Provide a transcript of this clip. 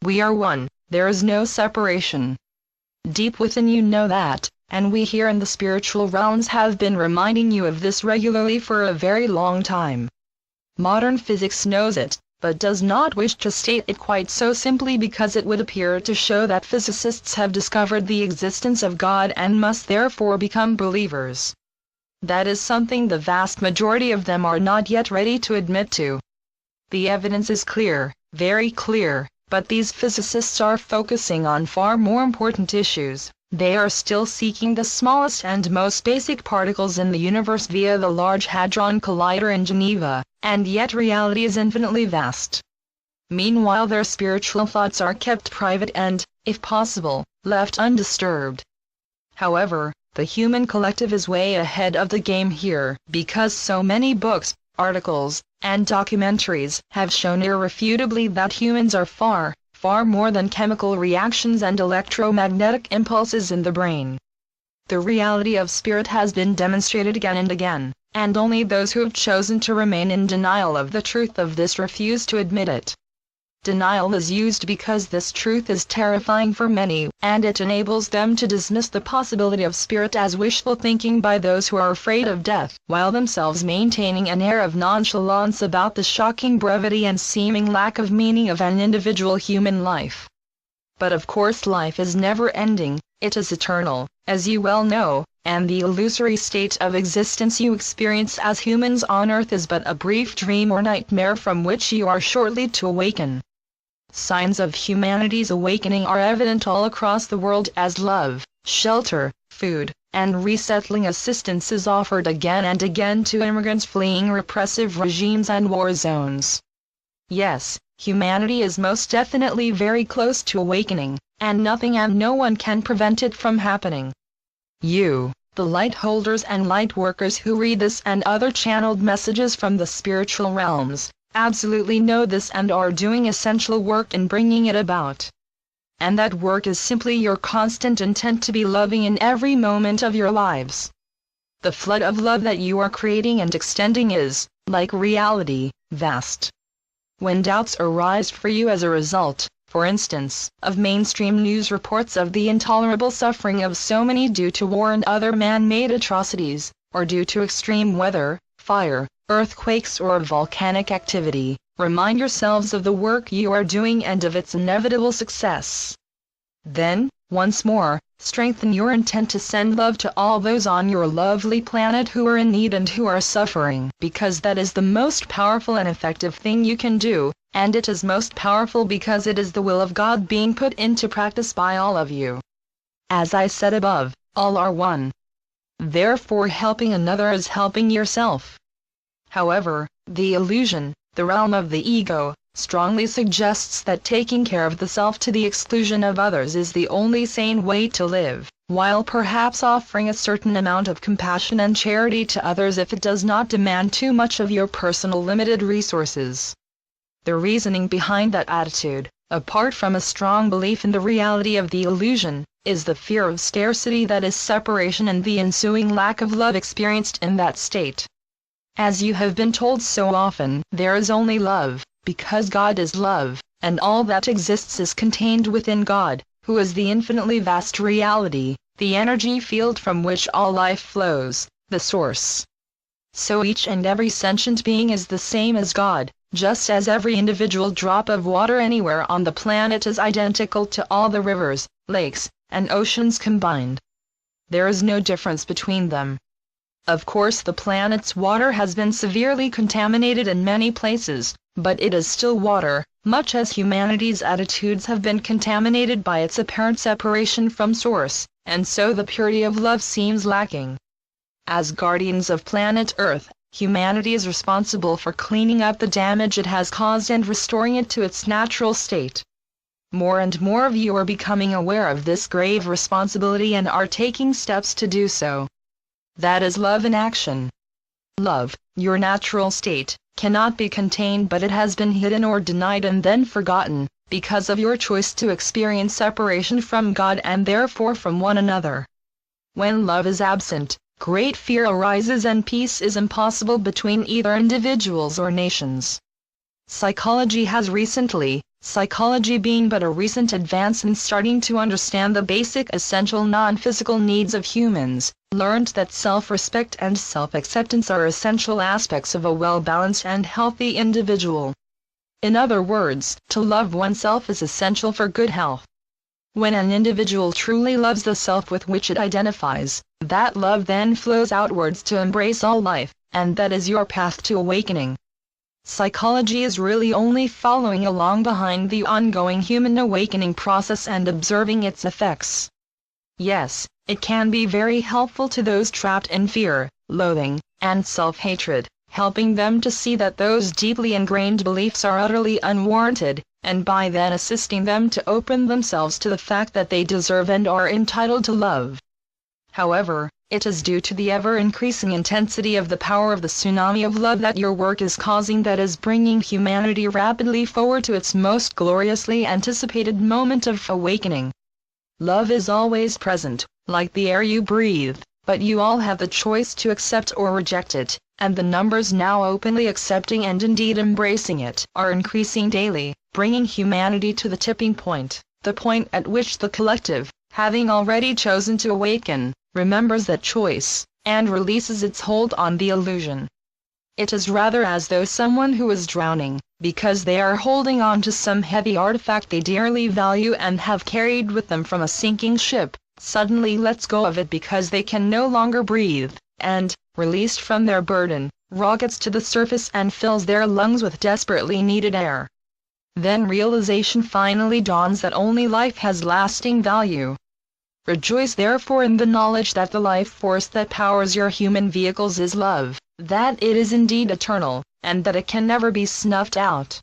We are one, there is no separation. Deep within you know that, and we here in the spiritual realms have been reminding you of this regularly for a very long time. Modern physics knows it, but does not wish to state it quite so simply because it would appear to show that physicists have discovered the existence of God and must therefore become believers. That is something the vast majority of them are not yet ready to admit to. The evidence is clear, very clear, but these physicists are focusing on far more important issues. They are still seeking the smallest and most basic particles in the universe via the Large Hadron Collider in Geneva, and yet reality is infinitely vast. Meanwhile their spiritual thoughts are kept private and, if possible, left undisturbed. However, the human collective is way ahead of the game here, because so many books, articles, and documentaries have shown irrefutably that humans are far more than chemical reactions and electromagnetic impulses in the brain. The reality of spirit has been demonstrated again and again, and only those who have chosen to remain in denial of the truth of this refuse to admit it. Denial is used because this truth is terrifying for many, and it enables them to dismiss the possibility of spirit as wishful thinking by those who are afraid of death, while themselves maintaining an air of nonchalance about the shocking brevity and seeming lack of meaning of an individual human life. But of course life is never ending, it is eternal, as you well know, and the illusory state of existence you experience as humans on Earth is but a brief dream or nightmare from which you are shortly to awaken. Signs of humanity's awakening are evident all across the world as love, shelter, food, and resettling assistance is offered again and again to immigrants fleeing repressive regimes and war zones. Yes, humanity is most definitely very close to awakening, and nothing and no one can prevent it from happening. You, the light holders and light workers who read this and other channeled messages from the spiritual realms, absolutely know this and are doing essential work in bringing it about. And that work is simply your constant intent to be loving in every moment of your lives. The flood of love that you are creating and extending is, like reality, vast. When doubts arise for you as a result, for instance, of mainstream news reports of the intolerable suffering of so many due to war and other man-made atrocities, or due to extreme weather, fire, earthquakes or volcanic activity, remind yourselves of the work you are doing and of its inevitable success. Then, once more, strengthen your intent to send love to all those on your lovely planet who are in need and who are suffering, because that is the most powerful and effective thing you can do, and it is most powerful because it is the will of God being put into practice by all of you. As I said above, all are one. Therefore helping another is helping yourself. However, the illusion, the realm of the ego, strongly suggests that taking care of the self to the exclusion of others is the only sane way to live, while perhaps offering a certain amount of compassion and charity to others if it does not demand too much of your personal limited resources. The reasoning behind that attitude, apart from a strong belief in the reality of the illusion, is the fear of scarcity, that is separation, and the ensuing lack of love experienced in that state. As you have been told so often, there is only love, because God is love, and all that exists is contained within God, who is the infinitely vast reality, the energy field from which all life flows, the source. So each and every sentient being is the same as God, just as every individual drop of water anywhere on the planet is identical to all the rivers, lakes, and oceans combined. There is no difference between them. Of course the planet's water has been severely contaminated in many places, but it is still water, much as humanity's attitudes have been contaminated by its apparent separation from source, and so the purity of love seems lacking. As guardians of planet Earth, humanity is responsible for cleaning up the damage it has caused and restoring it to its natural state. More and more of you are becoming aware of this grave responsibility and are taking steps to do so. That is love in action. Love, your natural state, cannot be contained, but it has been hidden or denied and then forgotten, because of your choice to experience separation from God and therefore from one another. When love is absent, great fear arises and peace is impossible between either individuals or nations. Psychology has recently, Psychology being but a recent advance in starting to understand the basic essential non-physical needs of humans, learned that self-respect and self-acceptance are essential aspects of a well-balanced and healthy individual. In other words, to love oneself is essential for good health. When an individual truly loves the self with which it identifies, that love then flows outwards to embrace all life, and that is your path to awakening. Psychology is really only following along behind the ongoing human awakening process and observing its effects. Yes, it can be very helpful to those trapped in fear, loathing, and self-hatred, helping them to see that those deeply ingrained beliefs are utterly unwarranted, and by then assisting them to open themselves to the fact that they deserve and are entitled to love. However, it is due to the ever-increasing intensity of the power of the tsunami of love that your work is causing that is bringing humanity rapidly forward to its most gloriously anticipated moment of awakening. Love is always present, like the air you breathe, but you all have the choice to accept or reject it, and the numbers now openly accepting and indeed embracing it are increasing daily, bringing humanity to the tipping point, the point at which the collective, having already chosen to awaken, remembers that choice, and releases its hold on the illusion. It is rather as though someone who is drowning, because they are holding on to some heavy artifact they dearly value and have carried with them from a sinking ship, suddenly lets go of it because they can no longer breathe, and, released from their burden, rockets to the surface and fills their lungs with desperately needed air. Then realization finally dawns that only life has lasting value. Rejoice therefore in the knowledge that the life force that powers your human vehicles is love, that it is indeed eternal, and that it can never be snuffed out.